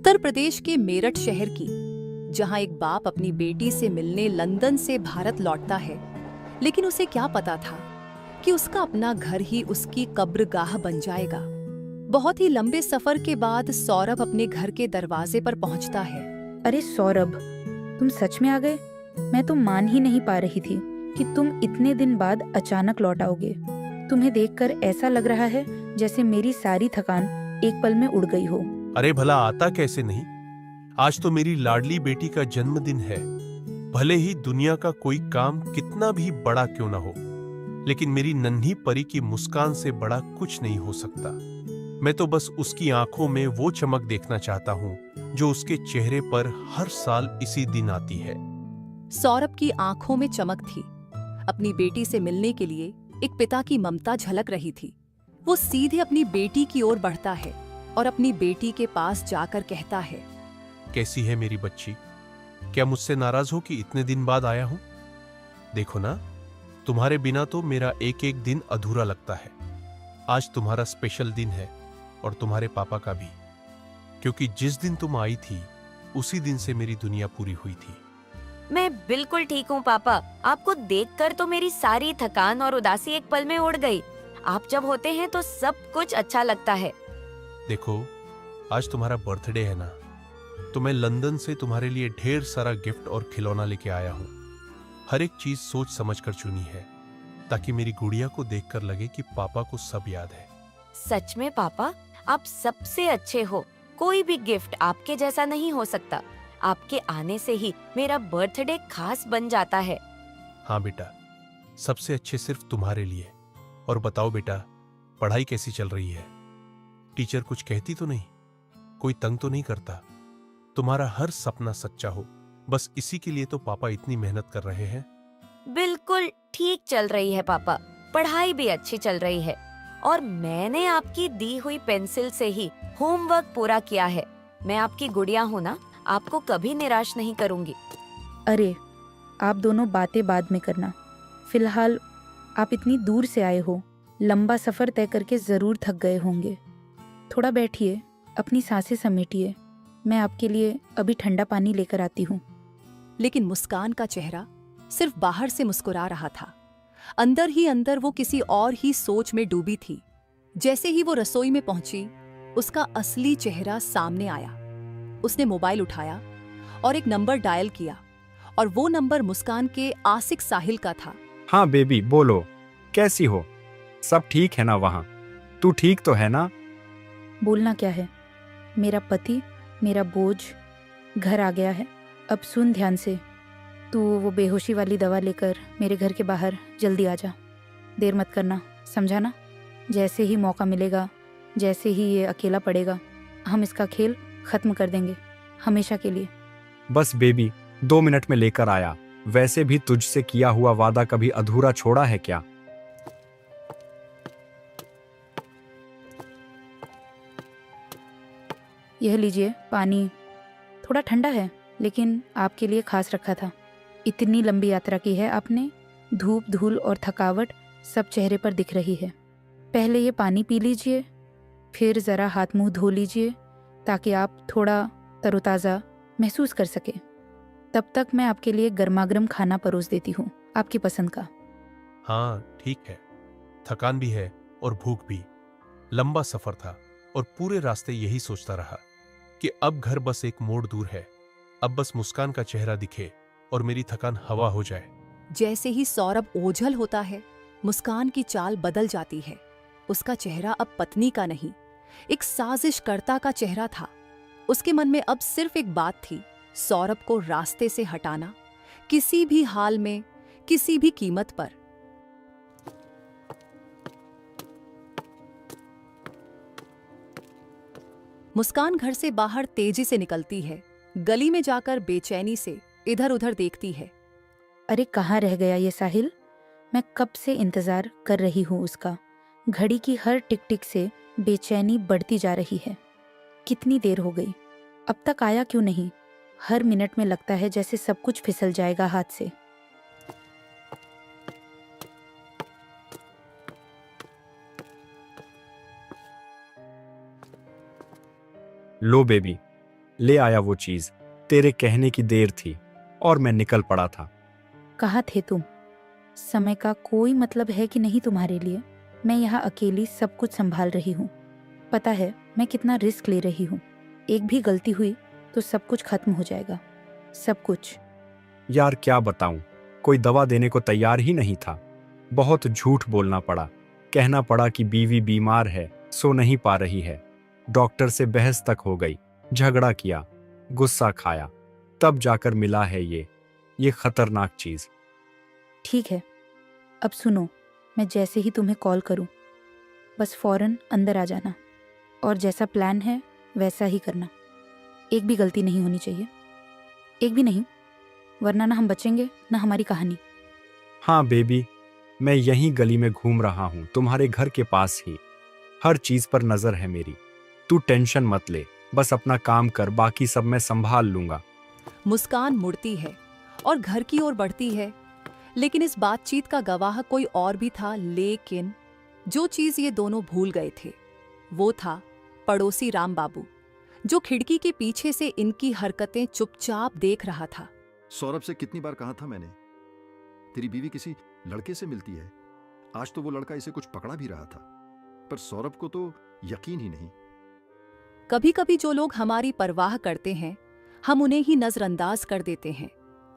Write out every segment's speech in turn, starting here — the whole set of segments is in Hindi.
उत्तर प्रदेश के मेरठ शहर की, जहां एक बाप अपनी बेटी से मिलने लंदन से भारत लौटता है, लेकिन उसे क्या पता था कि उसका अपना घर ही उसकी कब्रगाह बन जाएगा। बहुत ही लंबे सफर के बाद सौरभ अपने घर के दरवाजे पर पहुंचता है। अरे सौरभ, तुम सच में आ गए। मैं तो मान ही नहीं पा रही थी कि तुम इतने दिन बाद अचानक लौट आओगे। तुम्हें देखकर ऐसा लग रहा है जैसे मेरी सारी थकान एक पल में उड़ गई हो। अरे भला आता कैसे नहीं। आज तो मेरी लाडली बेटी का जन्मदिन है। भले ही दुनिया का कोई काम कितना भी बड़ा क्यों ना हो, लेकिन मेरी नन्ही परी की मुस्कान से बड़ा कुछ नहीं हो सकता। मैं तो बस उसकी आंखों में वो चमक देखना चाहता हूँ जो उसके चेहरे पर हर साल इसी दिन आती है। सौरभ की आंखों में चमक थी। अपनी बेटी से मिलने के लिए एक पिता की ममता झलक रही थी। वो सीधे अपनी बेटी की ओर बढ़ता है और अपनी बेटी के पास जाकर कहता है, कैसी है मेरी बच्ची? क्या मुझसे नाराज हो कि इतने दिन बाद आया हूं? देखो ना, तुम्हारे बिना तो मेरा एक एक दिन अधूरा लगता है। आज तुम्हारा स्पेशल दिन है और तुम्हारे पापा का भी, क्योंकि जिस दिन तुम आई थी उसी दिन से मेरी दुनिया पूरी हुई थी। मैं बिल्कुल ठीक हूँ पापा। आपको देखकर तो मेरी सारी थकान और उदासी एक पल में उड़ गई। आप जब होते हैं तो सब कुछ अच्छा लगता है। देखो, आज तुम्हारा बर्थडे है ना, तो मैं लंदन से तुम्हारे लिए ढेर सारा गिफ्ट और खिलौना लेके आया हूँ। हर एक चीज सोच समझ कर चुनी है, ताकि मेरी गुड़िया को देखकर लगे कि पापा को सब याद है। सच में पापा, आप सबसे अच्छे हो। कोई भी गिफ्ट आपके जैसा नहीं हो सकता। आपके आने से ही मेरा बर्थडे खास बन जाता है। हाँ बेटा, सबसे अच्छे सिर्फ तुम्हारे लिए। और बताओ बेटा, पढ़ाई कैसी चल रही है? टीचर कुछ कहती तो नहीं? कोई तंग तो नहीं करता? तुम्हारा हर सपना सच्चा हो, बस इसी के लिए तो पापा इतनी मेहनत कर रहे हैं। बिल्कुल ठीक चल रही है पापा। पढ़ाई भी अच्छी चल रही है और मैंने आपकी दी हुई पेंसिल से ही होमवर्क पूरा किया है। मैं आपकी गुड़िया हूँ ना, आपको कभी निराश नहीं करूँगी। अरे, आप दोनों बातें बाद में करना। फिलहाल आप इतनी दूर से आए हो, लंबा सफर तय करके जरूर थक गए होंगे। थोड़ा बैठिए, अपनी सांसें समेटिए। मैं आपके लिए अभी ठंडा पानी लेकर आती हूँ। लेकिन मुस्कान का चेहरा सिर्फ बाहर से मुस्कुरा रहा था। अंदर ही अंदर वो किसी और ही सोच में डूबी थी। जैसे ही वो रसोई में पहुंची, उसका असली चेहरा सामने आया। उसने मोबाइल उठाया और एक नंबर डायल किया, और वो नंबर मुस्कान के आसिक साहिल का था। हाँ बेबी, बोलो, कैसी हो? सब ठीक है ना वहाँ? तू ठीक तो है ना? बोलना क्या है, मेरा पति, मेरा बोझ घर आ गया है। अब सुन ध्यान से, तू वो बेहोशी वाली दवा लेकर मेरे घर के बाहर जल्दी आ जा। देर मत करना, समझा ना? जैसे ही मौका मिलेगा, जैसे ही ये अकेला पड़ेगा, हम इसका खेल खत्म कर देंगे, हमेशा के लिए। बस बेबी, 2 मिनट में लेकर आया। वैसे भी तुझसे किया हुआ वादा कभी अधूरा छोड़ा है क्या? यह लीजिए पानी। थोड़ा ठंडा है, लेकिन आपके लिए खास रखा था। इतनी लंबी यात्रा की है आपने, धूप, धूल और थकावट सब चेहरे पर दिख रही है। पहले ये पानी पी लीजिए, फिर ज़रा हाथ मुंह धो लीजिए, ताकि आप थोड़ा तरोताज़ा महसूस कर सके। तब तक मैं आपके लिए गर्मागर्म खाना परोस देती हूँ, आपकी पसंद का। हाँ ठीक है, थकान भी है और भूख भी। लंबा सफर था और पूरे रास्ते यही सोचता रहा कि अब घर बस एक मोड़ दूर है। अब बस मुस्कान का चेहरा दिखे और मेरी थकान हवा हो जाए। जैसे ही सौरभ ओझल होता है, मुस्कान की चाल बदल जाती है। उसका चेहरा अब पत्नी का नहीं, एक साजिशकर्ता का चेहरा था। उसके मन में अब सिर्फ एक बात थी, सौरभ को रास्ते से हटाना, किसी भी हाल में, किसी भी कीमत पर। मुस्कान घर से बाहर तेजी से निकलती है। गली में जाकर बेचैनी से इधर उधर देखती है। अरे कहाँ रह गया ये साहिल? मैं कब से इंतज़ार कर रही हूँ उसका। घड़ी की हर टिक टिक से बेचैनी बढ़ती जा रही है। कितनी देर हो गई, अब तक आया क्यों नहीं? हर मिनट में लगता है जैसे सब कुछ फिसल जाएगा हाथ से। लो बेबी, ले आया वो चीज। तेरे कहने की देर थी और मैं निकल पड़ा था। कहाँ थे तुम? समय का कोई मतलब है कि नहीं तुम्हारे लिए? मैं यहाँ अकेली सब कुछ संभाल रही हूँ। पता है मैं कितना रिस्क ले रही हूँ। एक भी गलती हुई तो सब कुछ खत्म हो जाएगा, सब कुछ। यार क्या बताऊं, कोई दवा देने को तैयार ही नहीं था। बहुत झूठ बोलना पड़ा। कहना पड़ा कि बीवी बीमार है, सो नहीं पा रही है। डॉक्टर से बहस तक हो गई, झगड़ा किया, गुस्सा खाया, तब जाकर मिला है ये खतरनाक चीज। ठीक है, अब सुनो, मैं जैसे ही तुम्हें कॉल करूं बस फौरन अंदर आ जाना और जैसा प्लान है वैसा ही करना। एक भी गलती नहीं होनी चाहिए, एक भी नहीं, वरना ना हम बचेंगे ना हमारी कहानी। हाँ बेबी, मैं यहीं गली में घूम रहा हूं, तुम्हारे घर के पास ही। हर चीज पर नजर है मेरी। तू टेंशन मत ले, बस अपना काम कर, बाकी सब मैं संभाल लूंगा। मुस्कान मुड़ती है और घर की ओर बढ़ती है, लेकिन इस बातचीत का गवाह कोई और भी था। लेकिन जो चीज ये दोनों भूल गए थे वो था पड़ोसी राम बाबू, जो खिड़की के पीछे से इनकी हरकतें चुपचाप देख रहा था। सौरभ से कितनी बार कहा था मैंने, तेरी बीवी किसी लड़के से मिलती है। आज तो वो लड़का इसे कुछ पकड़ा भी रहा था, पर सौरभ को तो यकीन ही नहीं। कभी कभी जो लोग हमारी परवाह करते हैं हम उन्हें ही नजरअंदाज कर देते हैं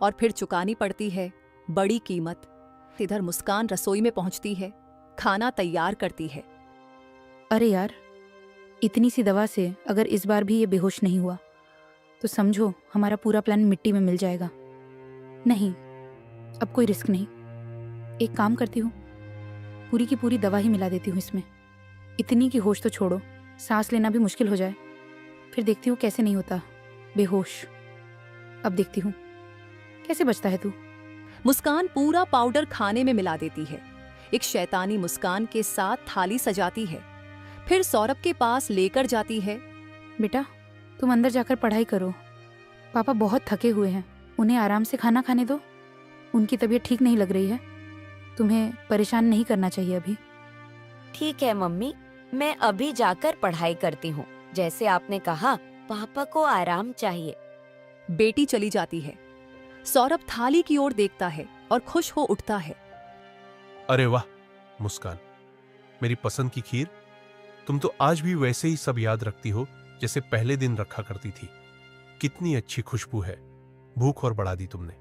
और फिर चुकानी पड़ती है बड़ी कीमत। इधर मुस्कान रसोई में पहुंचती है, खाना तैयार करती है। अरे यार, इतनी सी दवा से अगर इस बार भी ये बेहोश नहीं हुआ तो समझो हमारा पूरा प्लान मिट्टी में मिल जाएगा। नहीं, अब कोई रिस्क नहीं। एक काम करती हूँ, पूरी की पूरी दवा ही मिला देती हूँ इसमें। इतनी की होश तो छोड़ो, सांस लेना भी मुश्किल हो जाए, फिर देखती हूँ कैसे नहीं होता बेहोश। अब देखती हूँ कैसे बचता है तू। मुस्कान पूरा पाउडर खाने में मिला देती है, एक शैतानी मुस्कान के साथ थाली सजाती है, फिर सौरभ के पास लेकर जाती है। बेटा तुम अंदर जाकर पढ़ाई करो, पापा बहुत थके हुए हैं, उन्हें आराम से खाना खाने दो। उनकी तबीयत ठीक नहीं लग रही है, तुम्हें परेशान नहीं करना चाहिए अभी। ठीक है मम्मी, मैं अभी जाकर पढ़ाई करती हूँ। जैसे आपने कहा, पापा को आराम चाहिए। बेटी चली जाती है। सौरभ थाली की ओर देखता है और खुश हो उठता है। अरे वाह मुस्कान, मेरी पसंद की खीर। तुम तो आज भी वैसे ही सब याद रखती हो जैसे पहले दिन रखा करती थी। कितनी अच्छी खुशबू है, भूख और बढ़ा दी तुमने।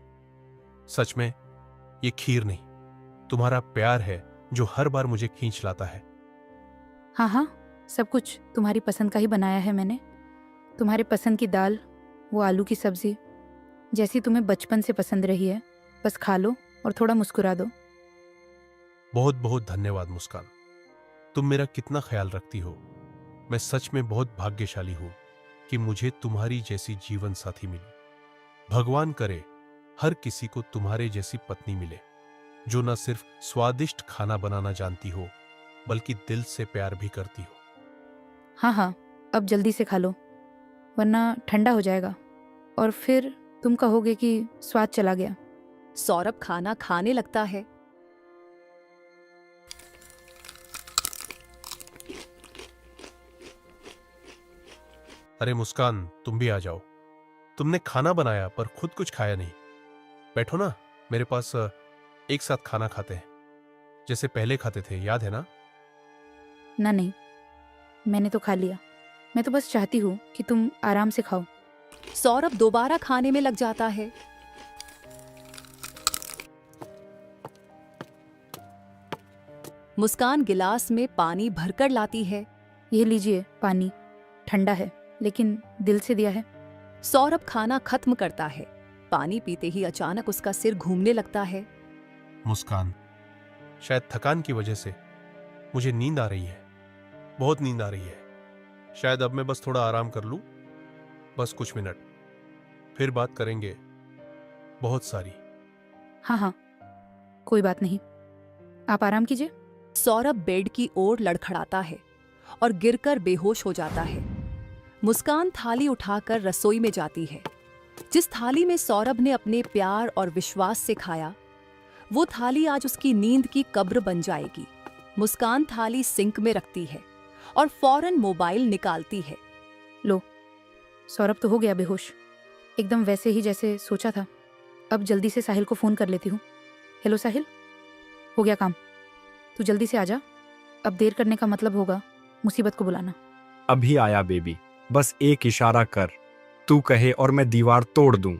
सच में ये खीर नहीं, तुम्हारा प्यार है जो हर बार मुझे खींच लाता है। हाँ हाँ, सब कुछ तुम्हारी पसंद का ही बनाया है मैंने। तुम्हारे पसंद की दाल, वो आलू की सब्जी, जैसी तुम्हें बचपन से पसंद रही है। बस खा लो और थोड़ा मुस्कुरा दो। बहुत बहुत धन्यवाद मुस्कान, तुम मेरा कितना ख्याल रखती हो। मैं सच में बहुत भाग्यशाली हूं कि मुझे तुम्हारी जैसी जीवन साथी मिली। भगवान करे हर किसी को तुम्हारे जैसी पत्नी मिले, जो न सिर्फ स्वादिष्ट खाना बनाना जानती हो बल्कि दिल से प्यार भी करती हो। हाँ हाँ, अब जल्दी से खा लो वरना ठंडा हो जाएगा और फिर तुम कहोगे कि स्वाद चला गया। सौरभ खाना खाने लगता है। अरे मुस्कान, तुम भी आ जाओ। तुमने खाना बनाया पर खुद कुछ खाया नहीं। बैठो ना मेरे पास, एक साथ खाना खाते हैं जैसे पहले खाते थे, याद है ना? ना नहीं, मैंने तो खा लिया। मैं तो बस चाहती हूँ कि तुम आराम से खाओ। सौरभ दोबारा खाने में लग जाता है। मुस्कान गिलास में पानी भरकर लाती है। ये लीजिए पानी, ठंडा है लेकिन दिल से दिया है। सौरभ खाना खत्म करता है। पानी पीते ही अचानक उसका सिर घूमने लगता है। मुस्कान, शायद थकान की वजह से मुझे नींद आ रही है, बहुत नींद आ रही है। शायद अब मैं बस थोड़ा आराम कर लूं, बस कुछ मिनट, फिर बात करेंगे बहुत सारी। हाँ हाँ, कोई बात नहीं, आप आराम कीजिए। सौरभ बेड की ओर लड़खड़ाता है और गिरकर बेहोश हो जाता है। मुस्कान थाली उठाकर रसोई में जाती है। जिस थाली में सौरभ ने अपने प्यार और विश्वास से खाया, वो थाली आज उसकी नींद की कब्र बन जाएगी। मुस्कान थाली सिंक में रखती है और फौरन मोबाइल निकालती है। लो, सौरभ तो हो गया बेहोश, एकदम वैसे ही जैसे सोचा था। अब जल्दी से साहिल को फ़ोन कर लेती हूँ। हेलो साहिल, हो गया काम, तू जल्दी से आ जा। अब देर करने का मतलब होगा मुसीबत को बुलाना। अभी आया बेबी, बस एक इशारा कर, तू कहे और मैं दीवार तोड़ दूं।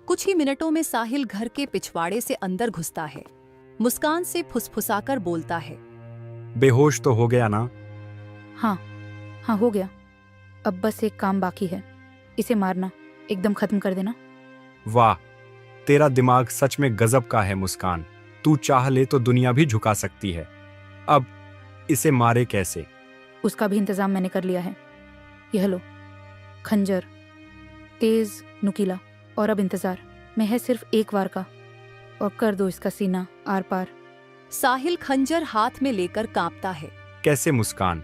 कुछ ही मिनटों में साहिल घर के पिछवाड़े से अंदर घुसता है। मुस्कान से फुसफुसाकर बोलता है, बेहोश तो हो गया ना? हाँ हाँ, हो गया। अब बस एक काम बाकी है, इसे मारना, एकदम खत्म कर देना। वाह, तेरा दिमाग सच में गजब का है मुस्कान। तू चाह ले तो दुनिया भी झुका सकती है। अब इसे मारे कैसे? उसका भी इंतजाम मैंने कर लिया है। यह लो, खंजर, तेज नुकीला, और अब इंतजार में है सिर्फ एक वार का, और कर दो इसका सीना आर पार। साहिल खंजर हाथ में लेकर कांपता है। कैसे मुस्कान?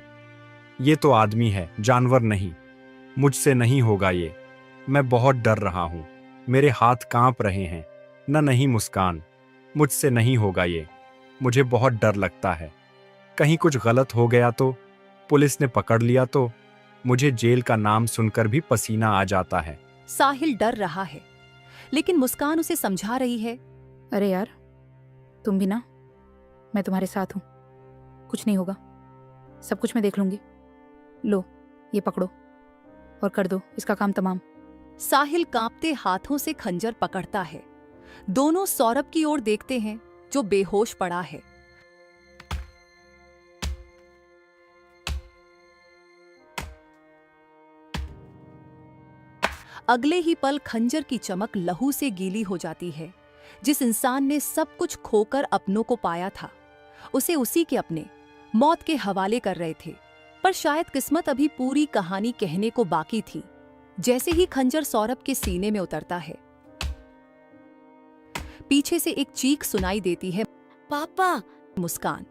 ये तो आदमी है, जानवर नहीं। मुझसे नहीं होगा ये। मैं बहुत डर रहा हूं, मेरे हाथ कांप रहे हैं। नहीं मुस्कान, मुझसे नहीं होगा ये। मुझे बहुत डर लगता है, कहीं कुछ गलत हो गया तो, पुलिस ने पकड़ लिया तो। मुझे जेल का नाम सुनकर भी पसीना आ जाता है। साहिल डर रहा है, लेकिन मुस्कान उसे समझा रही है। अरे यार, तुम भी ना, मैं तुम्हारे साथ हूँ, कुछ नहीं होगा, सब कुछ मैं देख लूंगी। लो, ये पकड़ो और कर दो इसका काम तमाम। साहिल कांपते हाथों से खंजर पकड़ता है। दोनों सौरभ की ओर देखते हैं, जो बेहोश पड़ा है। अगले ही पल खंजर की चमक लहू से गीली हो जाती है। जिस इंसान ने सब कुछ खोकर अपनों को पाया था, उसे उसी के अपने मौत के हवाले कर रहे थे। पर शायद किस्मत अभी पूरी कहानी कहने को बाकी थी। जैसे ही खंजर सौरभ के सीने में उतरता है, पीछे से एक चीख सुनाई देती है, पापा। मुस्कान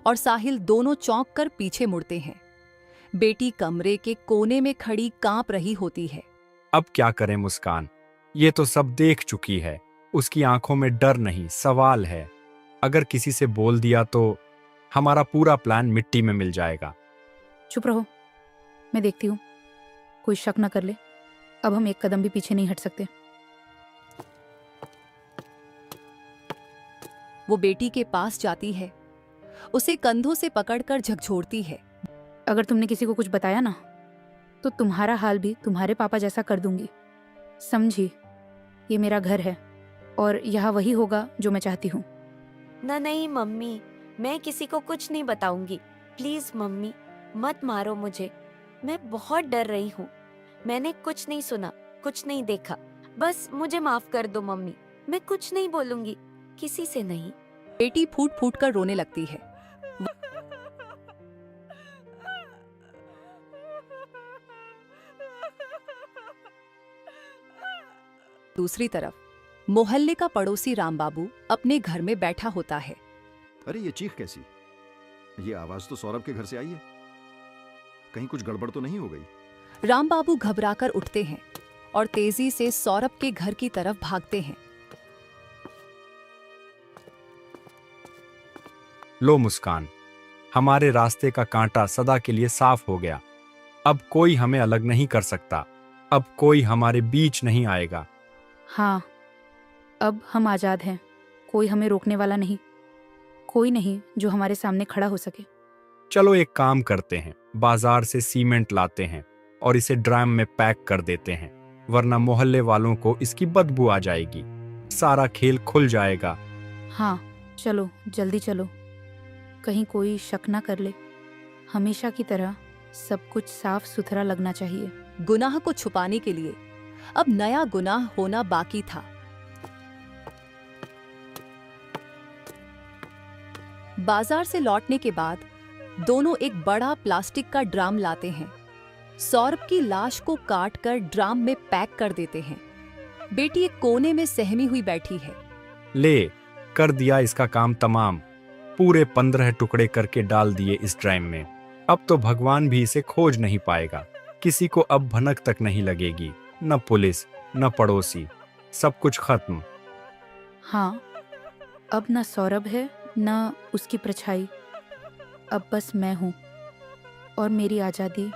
और साहिल दोनों चौंक कर पीछे मुड़ते हैं। बेटी कमरे के कोने में खड़ी कांप रही होती है। अब क्या करें मुस्कान? ये तो सब देख चुकी है। उसकी आंखों में डर नहीं, सवाल है। अगर किसी से बोल दिया तो हमारा पूरा प्लान मिट्टी में मिल जाएगा। चुप रहो, मैं देखती हूँ, कोई शक न कर ले। अब हम एक कदम भी पीछे नहीं हट सकते। वो बेटी के पास जाती है, उसे कंधों से पकड़कर झकझोरती है। अगर तुमने किसी को कुछ बताया ना, तो तुम्हारा हाल भी तुम्हारे पापा जैसा कर दूंगी, समझी? ये मेरा घर है और यहाँ वही होगा जो मैं चाहती हूँ। नहीं मम्मी, मैं किसी को कुछ नहीं बताऊंगी। प्लीज मम्मी, मत मारो मुझे। मैं बहुत डर रही हूँ। मैंने कुछ नहीं सुना, कुछ नहीं देखा। बस मुझे माफ कर दो मम्मी। मैं कुछ नहीं बोलूंगी, किसी से नहीं। बेटी फूट फूट कर रोने लगती है। दूसरी तरफ मोहल्ले का पड़ोसी रामबाबू अपने घर में बैठा होता है। अरे ये चीख कैसी? ये आवाज तो सौरभ के घर से आई है। कहीं कुछ गड़बड़ तो नहीं हो गई? रामबाबू घबराकर उठते हैं और तेजी से सौरभ के घर की तरफ भागते हैं। लो मुस्कान, हमारे रास्ते का कांटा सदा के लिए साफ हो गया। अब कोई हमें अलग नहीं कर सकता। अब कोई हमारे बीच नहीं आएगा। हाँ, अब हम आज़ाद हैं। कोई हमें रोकने वाला नहीं, कोई नहीं जो हमारे सामने खड़ा हो सके। चलो एक काम करते हैं, बाजार से सीमेंट लाते हैं और इसे ड्रम में पैक कर देते हैं, वरना मोहल्ले वालों को इसकी बदबू आ जाएगी। सारा खेल खुल जाएगा। हाँ चलो, जल्दी चलो, कहीं कोई शक ना कर ले। हमेशा की तरह सब कुछ साफ सुथरा लगना चाहिए। गुनाह को छुपाने के लिए अब नया गुनाह होना बाकी था। बाजार से लौटने के बाद दोनों एक बड़ा प्लास्टिक का ड्राम लाते हैं। सौरभ की लाश को काटकर ड्राम में पैक कर देते हैं। बेटी एक कोने में सहमी हुई बैठी है। ले, कर दिया इसका काम तमाम। पूरे 15 टुकड़े करके डाल दिए इस ड्राम में। अब तो भगवान भी इसे खोज नहीं पाएगा। किसी को अब भनक तक नहीं लगेगी, न पुलिस न पड़ोसी, सब कुछ खत्म। हाँ, अब न सौरभ है न उसकी परछाई। अब बस मैं हूँ और मेरी आज़ादी